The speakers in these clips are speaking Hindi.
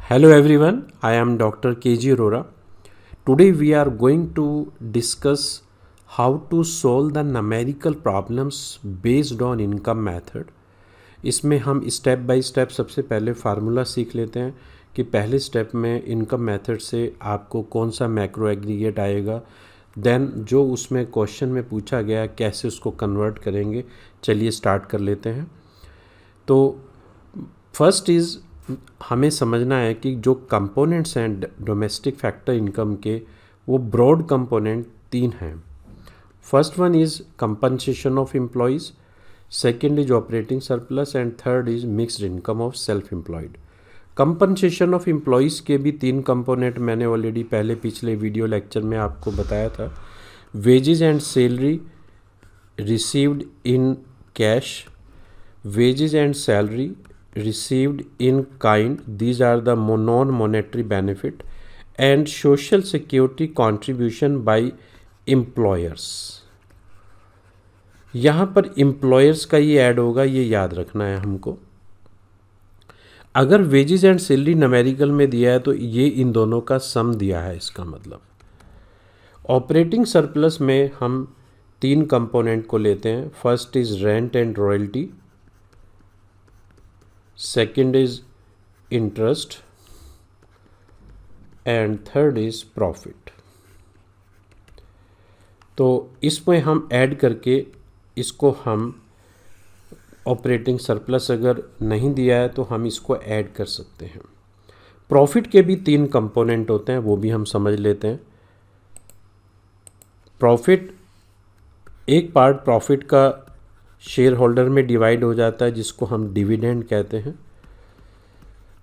Hello everyone, I am Dr. KG Arora. Today we are going to discuss how to solve the numerical problems based on income method. इसमें हम स्टेप बाय स्टेप सबसे पहले फार्मूला सीख लेते हैं कि पहले स्टेप में इनकम मेथड से आपको कौन सा मैक्रो एग्रीगेट आएगा, देन जो उसमें क्वेश्चन में पूछा गया कैसे उसको कन्वर्ट करेंगे। चलिए स्टार्ट कर लेते हैं। तो फर्स्ट इज़ हमें समझना है कि जो कंपोनेंट्स हैं डोमेस्टिक फैक्टर इनकम के, वो ब्रॉड कंपोनेंट 3 हैं। First one is compensation of employees, second is operating surplus and third is mixed income of self employed. Compensation of employees के भी 3 कंपोनेंट मैंने ऑलरेडी पहले पिछले वीडियो लेक्चर में आपको बताया था। Wages and salary received in cash, wages and salary received in kind, these are the non-monetary benefit, and social security contribution by employers। यहाँ पर employers का ये ऐड होगा, ये याद रखना है हमको। अगर वेजेस एंड सैलरी न्यूमेरिकल में दिया है तो ये इन दोनों का सम दिया है, इसका मतलब। ऑपरेटिंग सरप्लस में हम 3 कंपोनेंट को लेते हैं। First is rent and royalty, second is interest and third is profit. तो इसमें हम ऐड करके इसको हम ऑपरेटिंग सरप्लस अगर नहीं दिया है तो हम इसको ऐड कर सकते हैं। प्रॉफिट के भी 3 कंपोनेंट होते हैं, वो भी हम समझ लेते हैं। प्रॉफिट, एक पार्ट प्रॉफिट का शेयर होल्डर में डिवाइड हो जाता है जिसको हम डिविडेंड कहते हैं।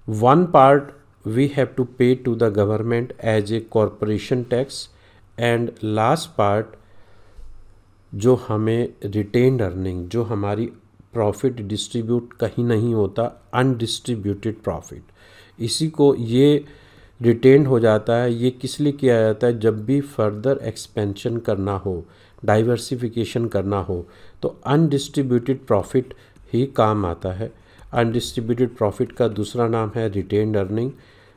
1 part we have to pay to the government as a corporation tax, and last part जो हमें रिटेन्ड अर्निंग, जो हमारी प्रॉफिट डिस्ट्रीब्यूट कहीं नहीं होता, अनडिस्ट्रीब्यूटेड प्रॉफिट, इसी को ये रिटेन्ड हो जाता है। ये किस लिए किया जाता है? जब भी फर्दर एक्सपेंशन करना हो, डाइवर्सिफिकेशन करना हो, तो अनडिस्ट्रीब्यूटेड प्रॉफिट ही काम आता है। अनडिस्ट्रीब्यूटेड प्रॉफिट का दूसरा नाम है रिटेन्ड अर्निंग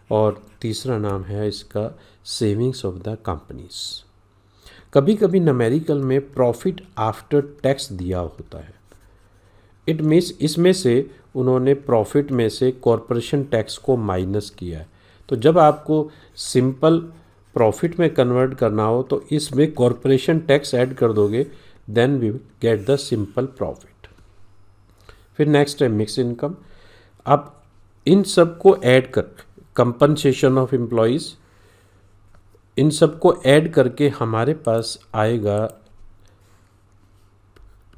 और तीसरा नाम है इसका सेविंग्स ऑफ द कंपनीज। कभी कभी न्यूमेरिकल में प्रॉफिट आफ्टर टैक्स दिया होता है। इट मीन्स इसमें से उन्होंने प्रॉफिट में से कॉरपोरेशन टैक्स को माइनस किया है। तो जब आपको सिंपल प्रॉफिट में कन्वर्ट करना हो तो इसमें कॉरपोरेशन टैक्स ऐड कर दोगे, then we get the simple profit. फिर नेक्स्ट है मिक्स इनकम। अब इन सब को ऐड कर, कंपनसेशन ऑफ एम्प्लॉयज़, इन सब को ऐड करके हमारे पास आएगा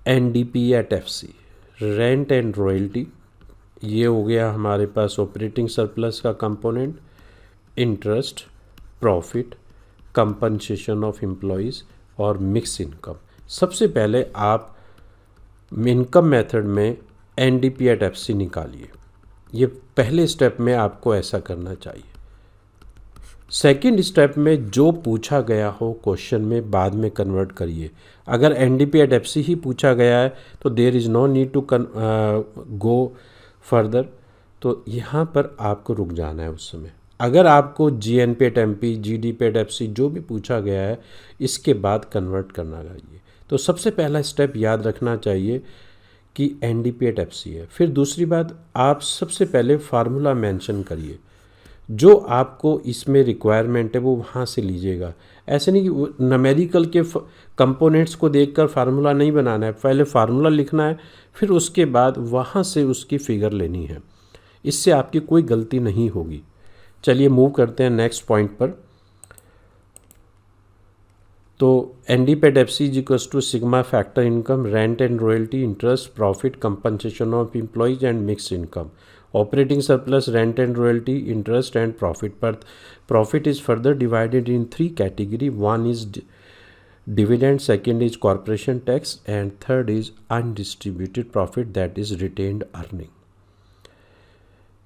NDP at FC, rent and royalty. ये हो गया हमारे पास ऑपरेटिंग सरप्लस का component, interest, profit, compensation of employees और मिक्स इनकम। सबसे पहले आप इनकम मेथड में एनडीपी एट एफसी निकालिए। ये पहले स्टेप में आपको ऐसा करना चाहिए। सेकंड स्टेप में जो पूछा गया हो क्वेश्चन में बाद में कन्वर्ट करिए। अगर एनडीपी एट एफसी ही पूछा गया है तो there is no need to go further, तो यहाँ पर आपको रुक जाना है उस समय। अगर आपको GNP at MP, GDP at FC जो भी पूछा गया है इसके बाद कन्वर्ट करना चाहिए। तो सबसे पहला स्टेप याद रखना चाहिए कि एनडीपी एट एफसी है। फिर दूसरी बात, आप सबसे पहले फार्मूला मेंशन करिए। जो आपको इसमें रिक्वायरमेंट है वो वहाँ से लीजिएगा। ऐसे नहीं कि न्यूमेरिकल के कंपोनेंट्स को देखकर फार्मूला नहीं बनाना है, पहले फार्मूला लिखना है, फिर उसके बाद वहाँ से उसकी फिगर लेनी है। इससे आपकी कोई गलती नहीं होगी। चलिए मूव करते हैं नेक्स्ट पॉइंट पर। तो NDP at FC is equals to sigma factor income, rent and royalty, interest, profit, compensation of employees and mix income. Operating surplus, rent and royalty, interest and profit. पर profit is further divided in 3 category. 1 is dividend, second is corporation tax and third is undistributed profit, that is retained earning.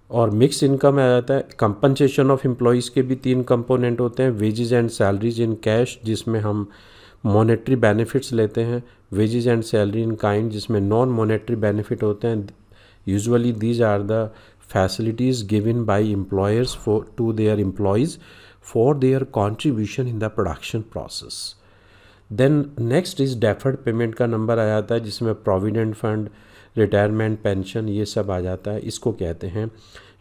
और मिक्स इनकम आ जाता है। कंपनसेशन ऑफ एम्प्लॉयज़ के भी 3 कंपोनेंट होते हैं, wages and salaries in cash जिसमें हम मॉनेटरी बेनिफिट्स लेते हैं, wages and salary in kind जिसमें नॉन मॉनेटरी बेनिफिट होते हैं। Usually these are the facilities given by employers to their employees for their contribution in the production process. Then next is deferred payment का नंबर आ जाता है, जिसमें प्रोविडेंट फंड, रिटायरमेंट, पेंशन, ये सब आ जाता है। इसको कहते हैं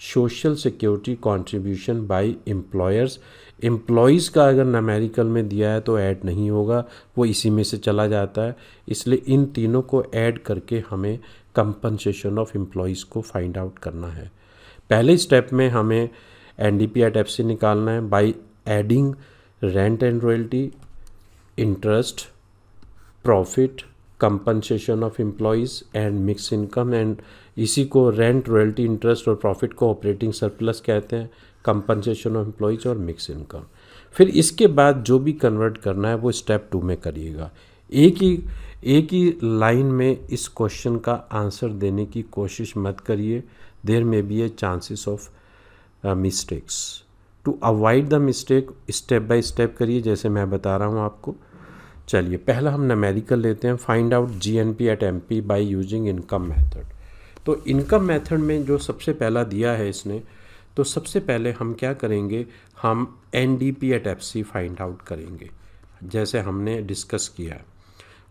social security contribution by employers. Employees का अगर न्यूमेरिकल में दिया है तो ऐड नहीं होगा, वो इसी में से चला जाता है। इसलिए इन तीनों को ऐड करके हमें कंपनसेशन ऑफ एम्प्लॉयज़ को फाइंड आउट करना है। पहले स्टेप में हमें एनडीपी एट एफसी निकालना है by adding rent and royalty, interest, profit, compensation of employees and mix income. And इसी को रेंट, रॉयल्टी, इंटरेस्ट और प्रॉफिट को ऑपरेटिंग सरप्लस कहते हैं, कंपनसेशन ऑफ एम्प्लॉयज़ और मिक्स इनकम। फिर इसके बाद जो भी कन्वर्ट करना है वो स्टेप 2 में करिएगा। एक ही लाइन में इस क्वेश्चन का आंसर देने की कोशिश मत करिए, there may be a chances of mistakes. To avoid the mistake step by step करिए, जैसे मैं बता रहा हूँ आपको। चलिए पहला हम न्यूमेरिकल लेते हैं, find out GNP at MP by using income method. तो इनकम मेथड में जो सबसे पहला दिया है इसने, तो सबसे पहले हम क्या करेंगे, हम NDP at FC find out करेंगे, जैसे हमने डिस्कस किया है।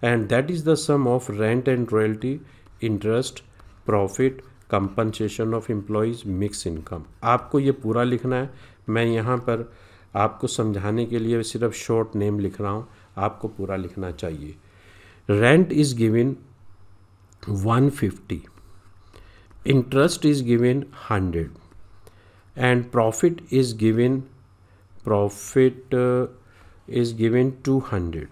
And that is the sum of rent and royalty, interest, profit, compensation of employees, mix income. आपको ये पूरा लिखना है, मैं यहाँ पर आपको समझाने के लिए सिर्फ शॉर्ट नेम लिख रहा हूँ, आपको पूरा लिखना चाहिए। Rent is given 150, interest is given 100 and profit is given 200।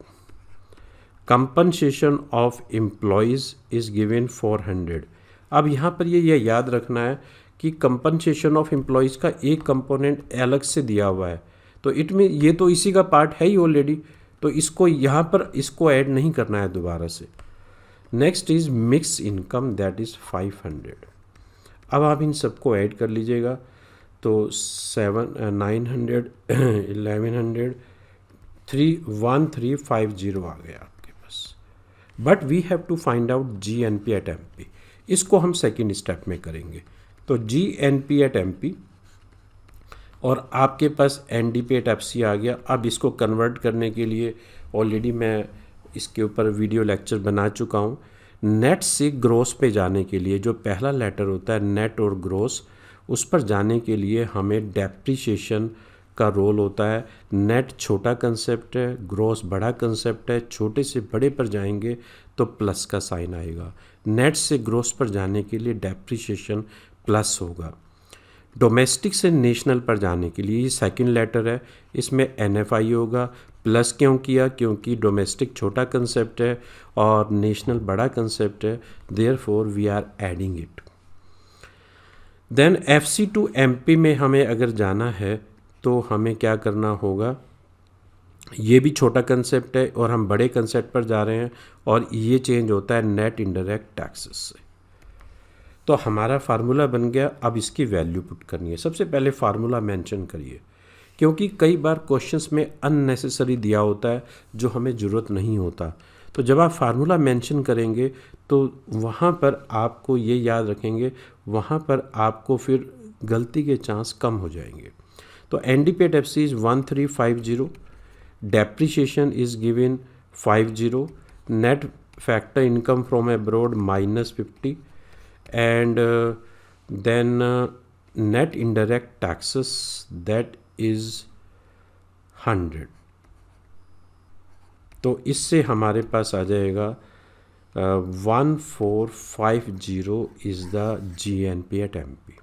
Compensation of employees is given 400। अब यहाँ पर ये याद रखना है कि कंपनसेशन ऑफ एम्प्लॉयज़ का एक कंपोनेंट अलग से दिया हुआ है, तो इट में ये तो इसी का पार्ट है ही ऑलरेडी, तो इसको यहाँ पर इसको ऐड नहीं करना है दोबारा से। Next is mix income, that is 500। अब आप इन सबको ऐड कर लीजिएगा, तो 900 1100 1350 आ गया आपके पास। But we have to find out G N P at M P, इसको हम सेकेंड स्टेप में करेंगे। तो G N P at M P और आपके पास N D P at F C आ गया। अब इसको कन्वर्ट करने के लिए ऑलरेडी मैं इसके ऊपर वीडियो लेक्चर बना चुका हूँ। नेट से ग्रोस पे जाने के लिए जो पहला लेटर होता है नेट और ग्रोस, उस पर जाने के लिए हमें डेप्रिसिएशन का रोल होता है। नेट छोटा कंसेप्ट है, ग्रोस बड़ा कंसेप्ट है, छोटे से बड़े पर जाएंगे तो प्लस का साइन आएगा। नेट से ग्रोस पर जाने के लिए डेप्रिसिएशन प्लस होगा। डोमेस्टिक से नेशनल पर जाने के लिए ये सेकंड लेटर है, इसमें एनएफआई होगा। प्लस क्यों किया, क्योंकि डोमेस्टिक छोटा कंसेप्ट है और नेशनल बड़ा कंसेप्ट है, therefore we are adding it. Then FC to MP में हमें अगर जाना है तो हमें क्या करना होगा, ये भी छोटा कंसेप्ट है और हम बड़े कंसेप्ट पर जा रहे हैं, और ये चेंज होता है नेट इनडायरेक्ट टैक्सेस से। तो हमारा फार्मूला बन गया, अब इसकी वैल्यू पुट करनी है। सबसे पहले फार्मूला मेंशन करिए, क्योंकि कई बार क्वेश्चंस में अननेसेसरी दिया होता है जो हमें ज़रूरत नहीं होता। तो जब आप फार्मूला मेंशन करेंगे तो वहाँ पर आपको ये याद रखेंगे, वहाँ पर आपको फिर गलती के चांस कम हो जाएंगे। तो N D P at F C is 1350, depreciation is given 50, net factor income from abroad -50 and then net indirect taxes that is 100। तो इससे हमारे पास आ जाएगा 1450 is the GNP at MP।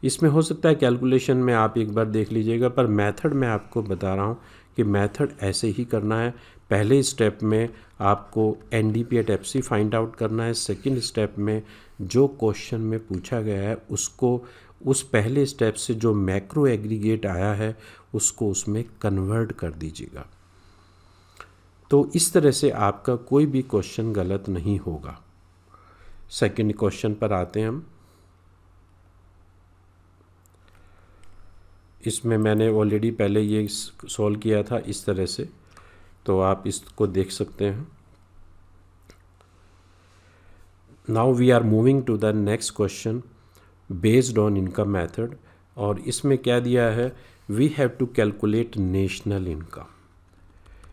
इसमें हो सकता है कैलकुलेशन में आप एक बार देख लीजिएगा, पर मेथड मैं आपको बता रहा हूँ कि मेथड ऐसे ही करना है। पहले स्टेप में आपको NDP at FC find out करना है, सेकंड स्टेप में जो क्वेश्चन में पूछा गया है उसको उस पहले स्टेप से जो मैक्रो एग्रीगेट आया है उसको उसमें कन्वर्ट कर दीजिएगा। तो इस तरह से आपका कोई भी क्वेश्चन गलत नहीं होगा। सेकंड क्वेश्चन पर आते हैं हम। इसमें मैंने ऑलरेडी पहले ये सॉल्व किया था इस तरह से, तो आप इसको देख सकते हैं। Now we are moving to the next question. Based on income method. और इसमें क्या दिया है, we have to calculate national income.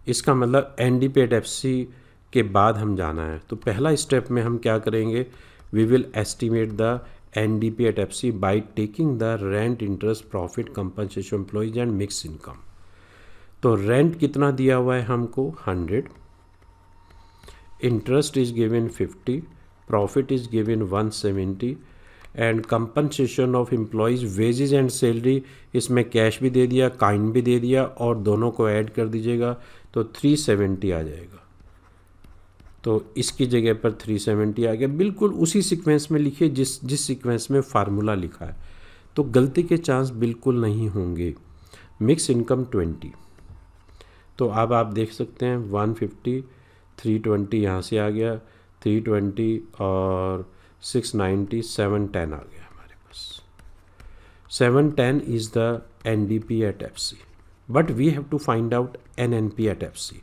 इसका मतलब NDPAT-FC के बाद हम जाना है। तो पहला स्टेप में हम क्या करेंगे, we will estimate the NDPAT-FC by taking the rent, interest, profit, compensation employees and mix income. तो रेंट कितना दिया हुआ है हमको 100, interest is given 50, profit is given 170 and compensation of employees wages and salary, इसमें कैश भी दे दिया, काइंड भी दे दिया, और दोनों को ऐड कर दीजिएगा तो 370 आ जाएगा। तो इसकी जगह पर 370 आ गया। बिल्कुल उसी सीक्वेंस में लिखिए जिस सीक्वेंस में फार्मूला लिखा है, तो गलती के चांस बिल्कुल नहीं होंगे। मिक्स इनकम 20, तो अब आप देख सकते हैं 150, 320 यहाँ से आ गया, 320 और 690, 710 आ गया हमारे पास। 710 is the NDPAT-FC, but we have to find out NNPAT-FC।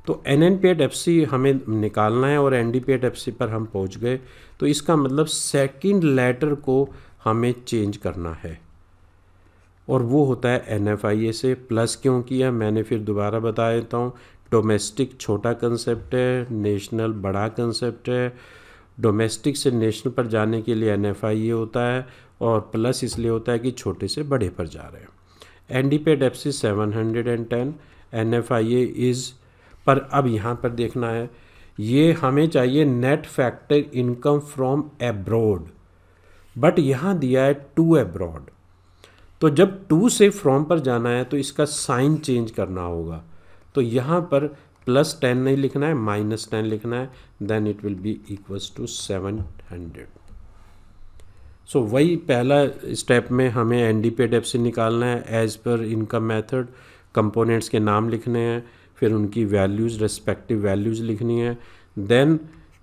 तो NNPAT-FC हमें निकालना है और NDPAT-FC पर हम पहुंच गए, तो इसका मतलब सेकंड लेटर को हमें चेंज करना है, और वो होता है NFIA से। प्लस क्यों किया मैंने फिर दोबारा बता देता हूँ। डोमेस्टिक छोटा कंसेप्ट है, नेशनल बड़ा कंसेप्ट है। डोमेस्टिक से नेशनल पर जाने के लिए NFIA होता है, और प्लस इसलिए होता है कि छोटे से बड़े पर जा रहे हैं। NDPAT-FC 710, NFIA इज़, पर अब यहाँ पर देखना है, ये हमें चाहिए net factor income from abroad, but यहाँ दिया है टू एब्रॉड। तो जब टू से फ्रॉम पर जाना है तो इसका साइन चेंज करना होगा। तो यहाँ पर +10 नहीं लिखना है, -10 लिखना है, then it will be equals to 700। So वही पहला स्टेप में हमें NDPAT-FC निकालना है as per income method. Components के नाम लिखने हैं, फिर उनकी वैल्यूज़, रेस्पेक्टिव वैल्यूज़ लिखनी है। देन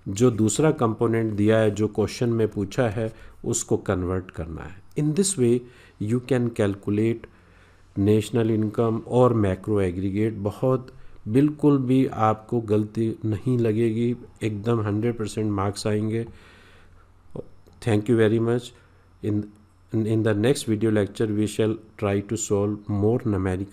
जो दूसरा कंपोनेंट दिया है जो क्वेश्चन में पूछा है उसको कन्वर्ट करना है। In this way you can calculate national income और मैक्रो एग्रीगेट। बहुत बिल्कुल भी आपको गलती नहीं लगेगी, एकदम 100% मार्क्स आएंगे। Thank you very much. In the next video lecture we shall try to solve more numerical